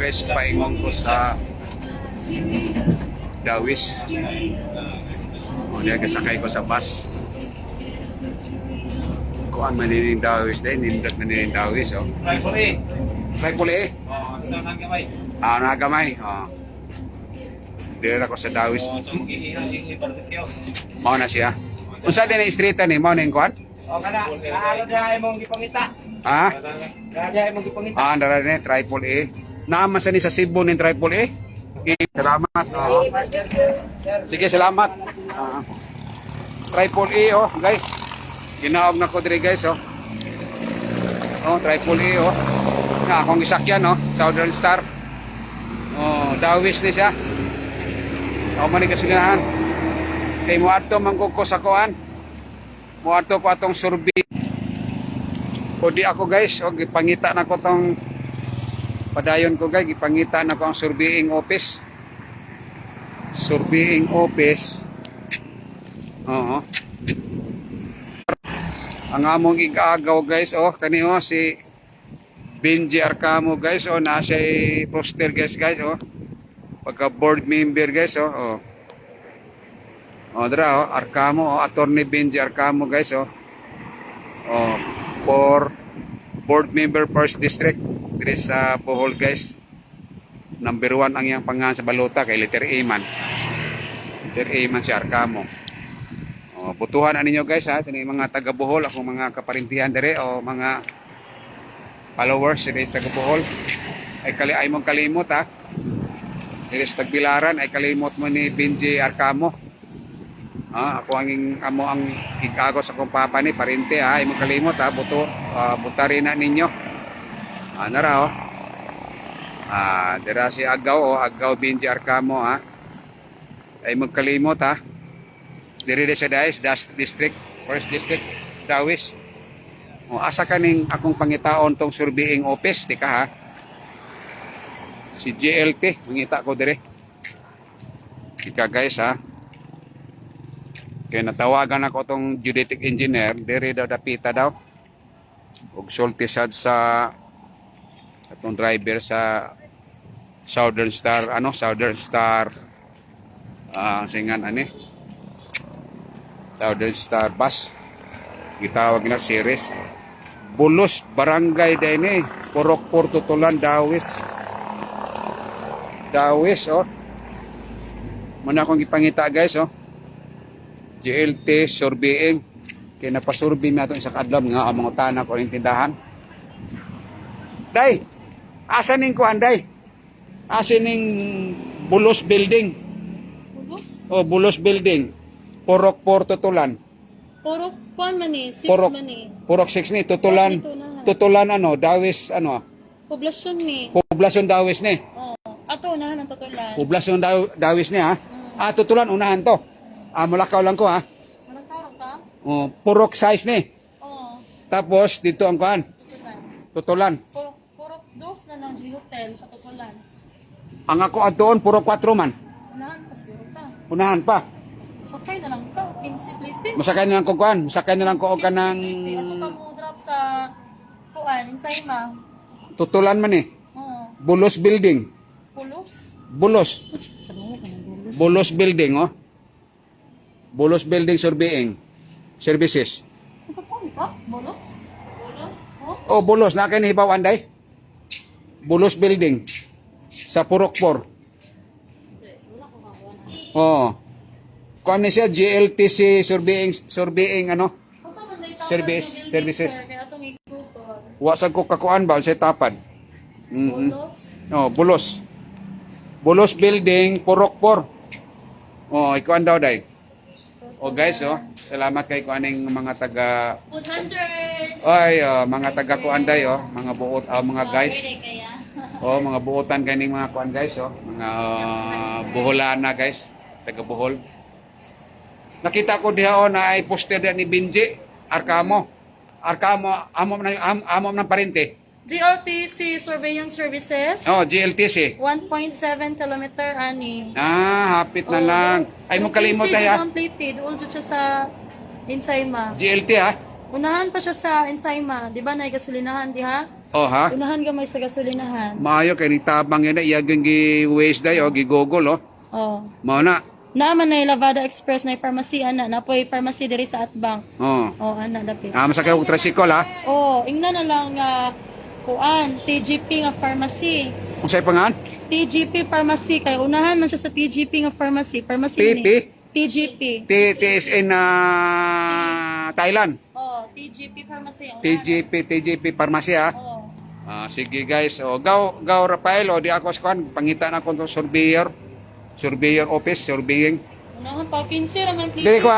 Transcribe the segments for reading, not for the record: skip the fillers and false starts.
guys, paingon ko sa Dawis. O diyan, kasakay ko sa bus. Kuan manining Dawis din, nindot manining Dawis. Oh. Tripoli eh. Nagamay. Nagamay. Dira ako sa Dawis. Mao na siya. Unsa din ang street ni mao ning kuan? Kana, naaro diha imong gipangita. Ha? Diha imong gipangita. Dara ni Tripoli eh. Naama sa ni sa Cebu ning Tripoli eh. Salamat. Sige, salamat. Tripoli oh, guys. Ginaog na ko diri guys oh. Tripoli oh. Na akong gisakyan oh, Southern Star. Dawis ni siya. Ako man ikasinahan. Kay mo ato mangkukos sa kuan. Mo ato ko atong survey. O di ako guys, og gipangita na ko tong padayon ko guys, gipangita na ko ang surveying office. Surveying office. Oo. Ang among igagaw guys, kani si Benji Arcamo guys, nasa poster guys, pagka board member guys, dra Arcamo, attorney Benji Arcamo guys, for board member first district diri sa Bohol guys. Number 1 ang iyang pangalan sa balota kay letter A man. Letter A man si Arcamo. Butuhan na ninyo guys ha, tini mga taga Bohol, ako mga kaparintihan diri o mga followers diri taga Bohol. Ay mong kalimot ha. Diri sa Tagbilaran ay kalimot mo ni Benji Arcamo. Ako amo ang ikago sa kong papa ni parente ha, ay mong kalimot ha, butarin na ninyo. Nara dira si Agaw Benji Arcamo ha. Ay mong kalimot ha. Diri sa Dawis, District, First District, Dawis. Asa kaning akong pangitaon tong surveying office, tika ha. Si GLT, mangita ko diri. Tika guys ha. Kaya natawagan ako tong geodetic engineer, diri daw dapita daw. Og sulti sad sa atong driver sa Southern Star, Southern Star singan Southern Star bus. Gitawag na series. Bulos barangay din Purok Tutulan Dawis. Dawis Muna akong ipangita guys GLT surveying. Kaya napasurvey natin sa kadlom nga ang mga tanak o tindahan. Day, asa ning kuan day? Asa ning Bulos building? Bulos? Bulos building. Purok Tutulan. Purok 1 man eh, 6 man eh. Purok 6 ni Tutulan. Tutulan Dawis Poblasyon ni. Poblasyon Dawis ni. Ato unahan ang Tutulan. Poblasyon Dawis ni ha. Tutulan unahan to. Mulakaw lang ko ha. Mulakaw ka? Purok size ni. Tapos dito ang kuan. Tutulan. Purok 2 na ng G Hotel sa Tutulan. Ang ako adtoon Purok 4 man. Unahan pa siguro ka. Unahan pa. Sakay na lang ka, Principality. Masakay na lang ko kuan. Masakay na lang ko og kanang Ako pa mo drop sa kuan, Insayma. Tutulan man Bulos building. Pulos? Bulos. Bulos building Bulos building surveying services. Ito po, ka? Bulos? Bulos? Bulos na kay hibaw anday. Bulos building sa Purok 4. Kuan ni siya GLTC surveying services. Wa sad ko kakuan ba sa tapad. Bulos. Bulos building Purok 4. Ikuan daw day. Guys salamat kay kuaning mga taga Food hunters. Mga taga kuan day mga buot mga guys. Mga buotan kaning mga kuan guys mga Boholana guys, taga Bohol. Nakita ko diha na ay poster ni Benji Arcamo. Amo ng parente. GLTC Surveying Services. GLTC. 1.7 kilometer ani. Hapit na lang. Ay mo kalimot tayo. Completed. Uldo siya sa Insayma. GLT ha? Unahan pa siya sa Insayma. Di ba na gasolinahan di ha? Oh ha? Unahan gamay sa gasolinahan. Maayo kay ni tabang yan iyaging gi waste day o gigogol oh. Oh. Mao na. Naman na Lavada Express na pharmacy ana na po'y pharmacy diri sa Atbang. Oh. Oh, ana dapit. Masakay og tricycle ha. Oh, ingna na lang nga kuan, TGP nga pharmacy. Unsay pangan? TGP pharmacy kay unahan man siya sa TGP nga pharmacy. Pharmacy TP? TGP. TSN na Thailand. Oh, TGP pharmacy. Unahan. TGP Pharmacy ha. Oh. Sige guys, gaw Rafael o di ako skuan pangita na ko surveyor office, surveying. Unahan pa pinsi ra man Dili ko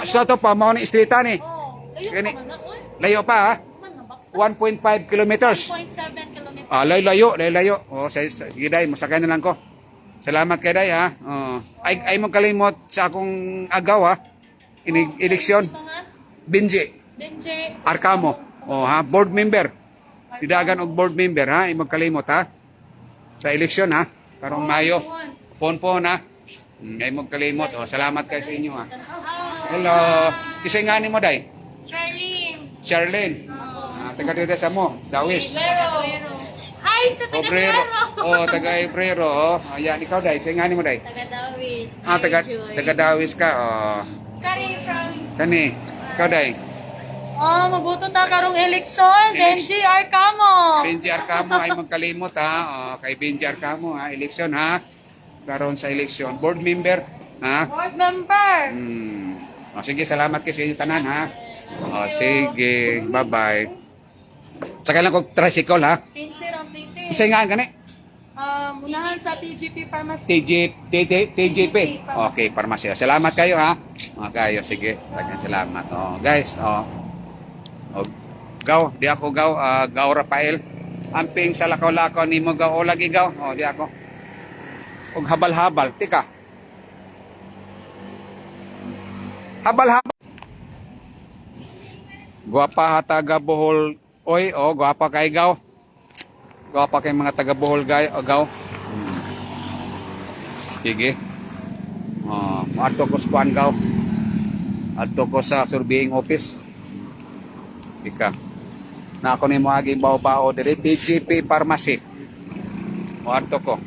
so to pa mao ni streetan eh. Oh, layo Gani. pa man na oy. Layo pa ha. Man na baktas. 1.5 kilometers. 1.7 kilometers. Layo. Sige day, masakay na lang ko. Salamat kay day ha. Ay mo kalimot sa akong agaw ha. Eleksyon. Benji Benje. Arcamo. Ha, board member. Didagan og board member ha, imong kalimot ha. Sa eleksyon ha, karong Mayo. Pon ha. Ay mong kalimot. Salamat kay sa inyo ha. Hello. Kisay nga ni mo day? Charlene. Taga dito sa mo, Dawis. Hi sa Obrero. Taga Obrero. Ayan, ikaw day. Kisay nga ni mo day? Taga Dawis. Taga Dawis ka. Kari from Kani. Ikaw day. mabuto ta karong eleksyon. Benji Arcamo. Benji Arcamo ay magkalimot ha. Kay Benji Arcamo ha, eleksyon ha. Karon sa eleksyon, board member ha. Board member. Sige, salamat kay sa inyo tanan ha. Sige, bye-bye. Sakay lang kog tricycle ha. Pinsi ram titi. Kisay nga gani? Unahan sa TGP Pharmacy. TGP. Okay, parmasya. Salamat kayo ha. Kayo, sige. Daghang salamat. Guys, gaw, di ako gaw, gaw Rafael. Amping sa lakaw-lakaw ni mo gaw o lagi gaw. Di ako. Og habal-habal, tika. Habal-habal. Guwapa ha taga Bohol. Oy, guwapa kay gaw. Guwapa kay mga taga Bohol gaw. Sige. Adto ko sa kuan gaw. Adto ko sa surveying office. Ika. Na ako ni mo agi bao-bao diri TGP Pharmacy. Adto ko.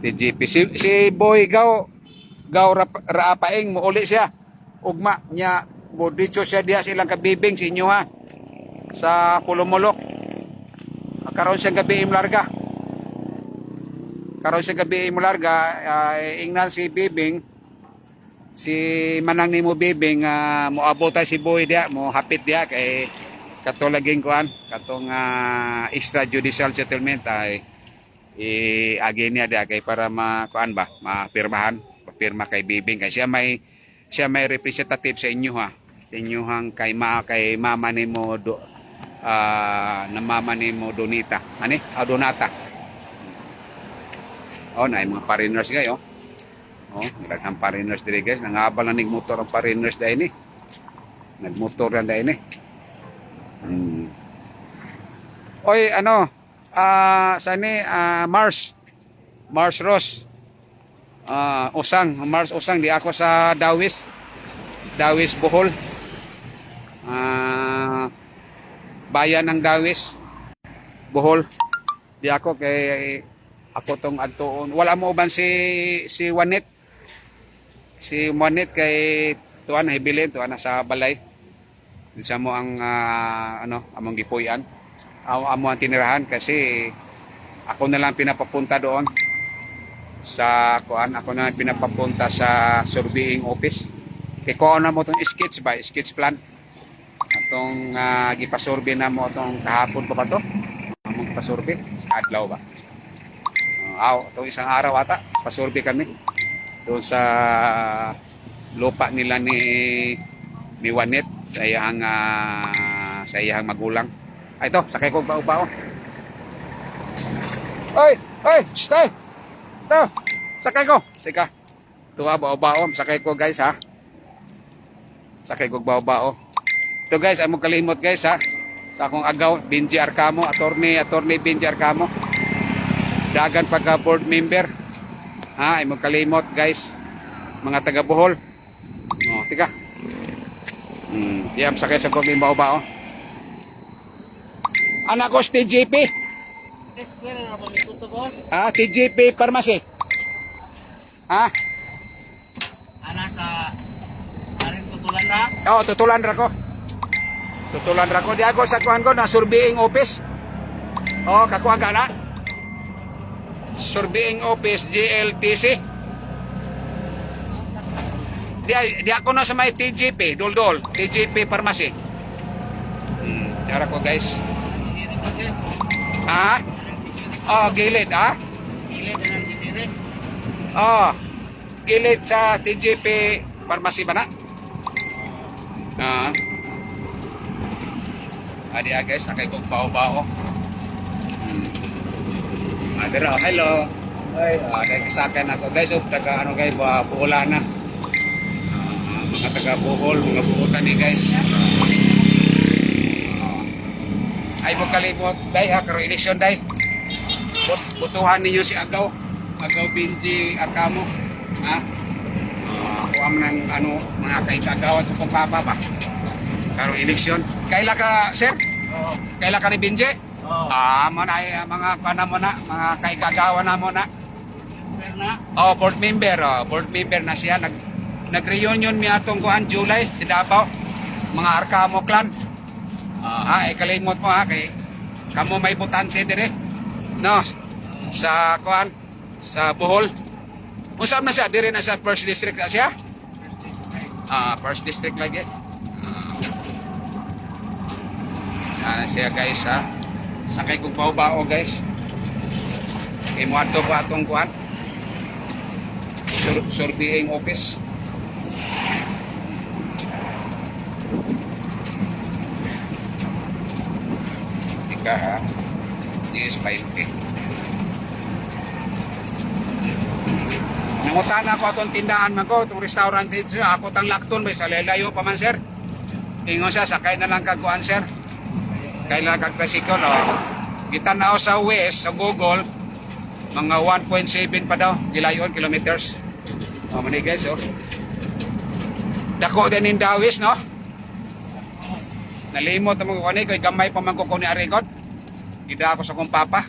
TGP si Boy gaw raapaing mo uli siya. Ugma nya mo dicho siya diha silang kabibing sa inyo ha. Sa Pulumulok. Karon siya gabi imlarga. Ingnan si Bibing, si manang ni mo Bibing, moabot si Boy dia, mo hapit dia kay katulaging kuan, katong extrajudicial settlement ay agi niya dia kay para makuan ba, mapirma kay Bibing kay siya may representative sa inyo ha. Sa inyohang kay mama ni mo na mama ni mo Donita. Donata. Na mga foreigners kayo. Daghang foreigners diri guys. Nangabal na ning motor ang foreigners dahil ni. Nagmotor lang dahil ni. Oy, sani Mars Ross. Mars Usang di ako sa Dawis Bohol. Bayan ng Dawis Bohol. Di ako kay ako tong adtoon. Wala mo uban si Juanet. Si Juanet kay tuan hibilin tuan sa balay. Isa mo ang among gipuy-an. Amo ang tinirahan kasi ako na lang pinapapunta doon sa ako na lang pinapapunta sa surveying office. Kay ko na mo tong sketch plan. Atong gipasurvey na mo tong kahapon pa to. Among pasurvey sa adlaw ba. Itong isang araw ata, pasurvey kami doon sa lupa nila ni Juanet sa iyang magulang. Ito, sakay ko bao-bao. Oy! Stay! Ito, sakay ko. Teka, tuwa bao-bao. Sakay ko guys ha. Sakay ko bao-bao. Ito guys, ay mo kalimot guys ha. Sa akong agaw, Benji Arcamo, attorney Benji Arcamo. Dagan pagka board member. Ay mo kalimot guys. Mga taga Bohol. Tika. Diam sakay sa kong bao-bao. Anak ko si TJP. Square na ba nito boss? TJP Pharmacy. Ana sa aring tutulan ra. Tutulan ra ko. Tutulan ra ko. Di ako sa kuhan ko na surveying office. Kakuha ka na. Surveying office, GLTC. Di ako na sa may TJP, Dol. TJP Pharmacy. Yara ko guys. Gilid, Gilid na ng gilid. Gilid sa TJP Pharmacy ba na? Adi guys, nakay kong bao-bao. Adira, hello. Ay, nagkasakan ako guys, taga ano guys, buula na. Mga taga Bohol, mga buutan ni guys. Ay mo kalimot, day karo eleksyon day. Butuhan ninyo si Agaw Binji Arcamo. Ako ang mga kaigagawan sa pagpapa ba. Karo eleksyon. Kaila ka, sir? Kaila ka ni Binji? Mga kana mo na, mga kaigagawan na mo na. Board member. Board member na siya. Nag-reunion mi atong kuan July sa Davao. Mga Arcamo clan. Kalimot mo kay kamo may botante dire. No. Sa kuan sa Bohol. Unsa man siya dire na sa first district na siya? First district lagi. Siya guys sakay kong bao guys. Imo ato pa atong kuan. Surveying office. Ika yes 5K. Nangutan ako atong tindahan man ko, itong restaurant dito, ako tang lakton, may salelayo pa man sir. Ingon siya, sakay na lang kagkuhan sir. Kailan kagklasikol, kita na sa west, sa Google, mga 1.7 pa daw, kilayon, kilometers. Mani guys, Dako din in Dawis, no? Nalimot ang mga kani, kay gamay pa man ko ni Arigod. Gida ako sa kong papa.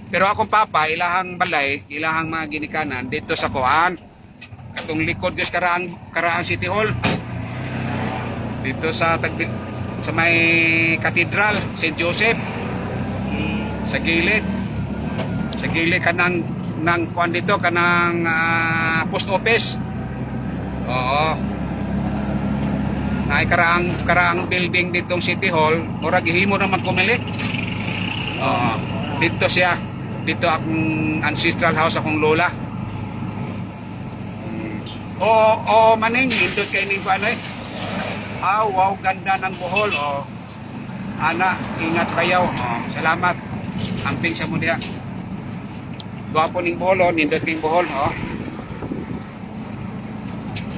Pero akong papa, ilahang balay, ilahang mga ginikanan, dito sa Kuan. Katong likod guys, Karaang City Hall. Dito sa may Cathedral, St. Joseph. Sa gilid. Sa gilid kanang kuan dito, kanang post office. Oo. Naay karaang building ditong City Hall, mura gihimo naman kumili. Dito siya. Dito akong ancestral house akong lola. Maning indot kay ning kuan wow, ganda ng Bohol. Ana, ingat kayo. Salamat. Amping sa mo diha. Gwapo ning Bohol, nindot ning Bohol,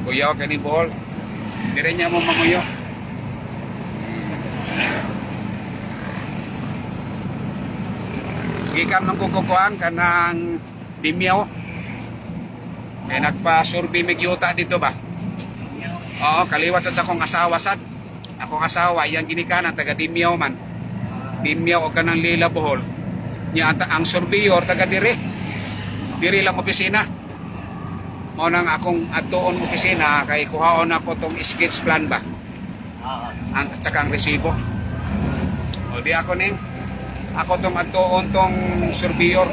Kuyaw kay ning Bohol. Dire niya mo mamuyo. Gikam ng kukukuhan kanang Dimyaw. Kaya nagpa-survey magyuta dito ba? Kaliwat sa akong asawa sad. Akong asawa, yang ginikanan, taga Dimyaw man. Dimyaw o kanang Lila Bohol. Nya ang surveyor taga dire. Dire lang opisina. Mao nang akong atuon opisina kay kuhaon ako tong sketch plan ba. Ang tsaka ang resibo. Di ako ning ako tong atuon tong surveyor.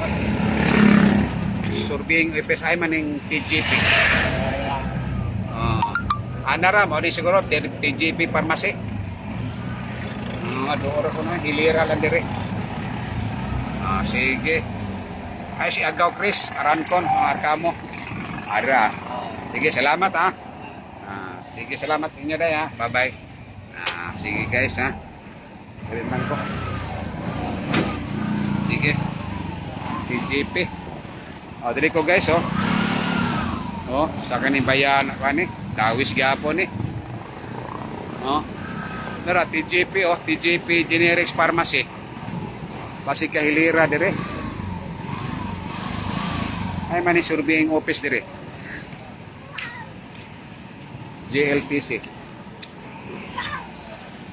Surveying FSI man ning TJP. Anara mo di siguro TJP Pharmacy. Adoro ko na hilira lang dire. Sige. Ay si Agaw Chris, Arancon, Arcamo. Ara. Sige, salamat sige, salamat inyo day Bye-bye. Sige guys Kaliman ko. Sige. TJP. Dili ko guys sa kaning bayan ani, Dawis gyapon Nara TJP TJP Generics Pharmacy. Basi kahilira dire. Ay man surveying office dire. JLTC.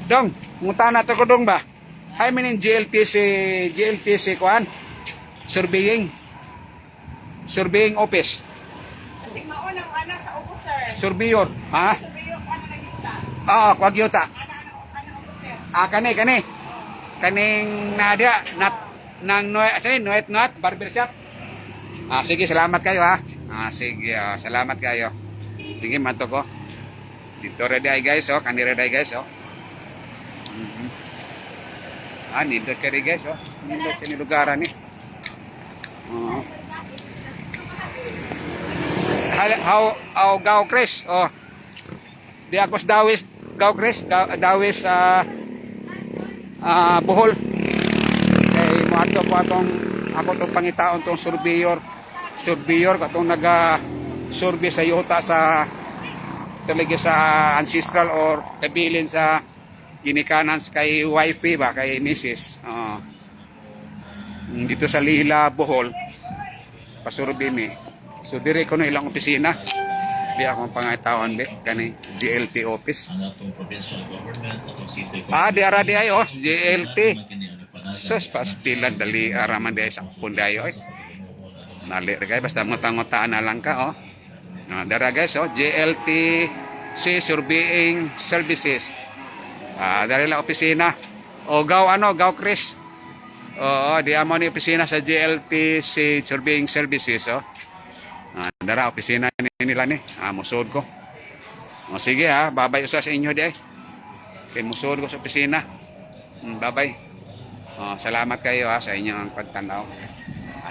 Dong, munta na to ko dong ba? Hay minin GLTC kuan. Surveying office. Kasi maunang ana sa ubo, sir. Surveyor. Ha? Sabi yung ano nagita. Kwagyuta. Ano ubo, sir. Kani. Kaning nada nang Noet barbershop. Sige, salamat kayo ha. Sige, salamat kayo. Sige, mato ko. Dito ready ay guys, kani ready guys, nindot ka rin guys, nindot sa nilugaran ni. How gaw Chris, di akos dawis gaw Chris, dawis Bohol. Kay mo ato po atong ako tong pangitaon tong surveyor katong survey sa yuta sa talaga sa ancestral or kabilin sa ginikanan kay wifi ba kay Mrs. Dito sa Lila Bohol pasurvey mi. So dire ko no ilang opisina. Di akong pangitaon di kani GLT office. Di ara di ay GLT. Sus pastilan dali araman di ay sakpon di ay. Nali kay basta ngotan-ngotaan na lang ka dara guys GLT Surveying Services. Dari la opisina. Gaw Chris. Di amo ni opisina sa GLT Surveying Services dara opisina nila ni. Musod ko. Sige babay usa sa inyo di ay. Kay musod ko sa opisina. Babay. Salamat kayo sa inyong pagtanaw.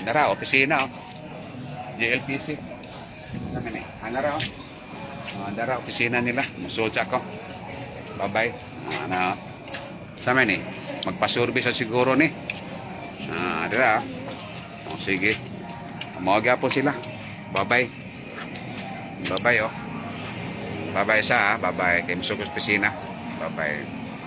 Dara opisina GLTC. Naman Dara dara opisina nila. Musod sa ko. Babay. Sama ni magpa-survey sa siguro ni. Dara. Sige. Mawaga po sila. Bye-bye. Bye-bye Bye-bye sa bye-bye kay musog opisina. Bye-bye.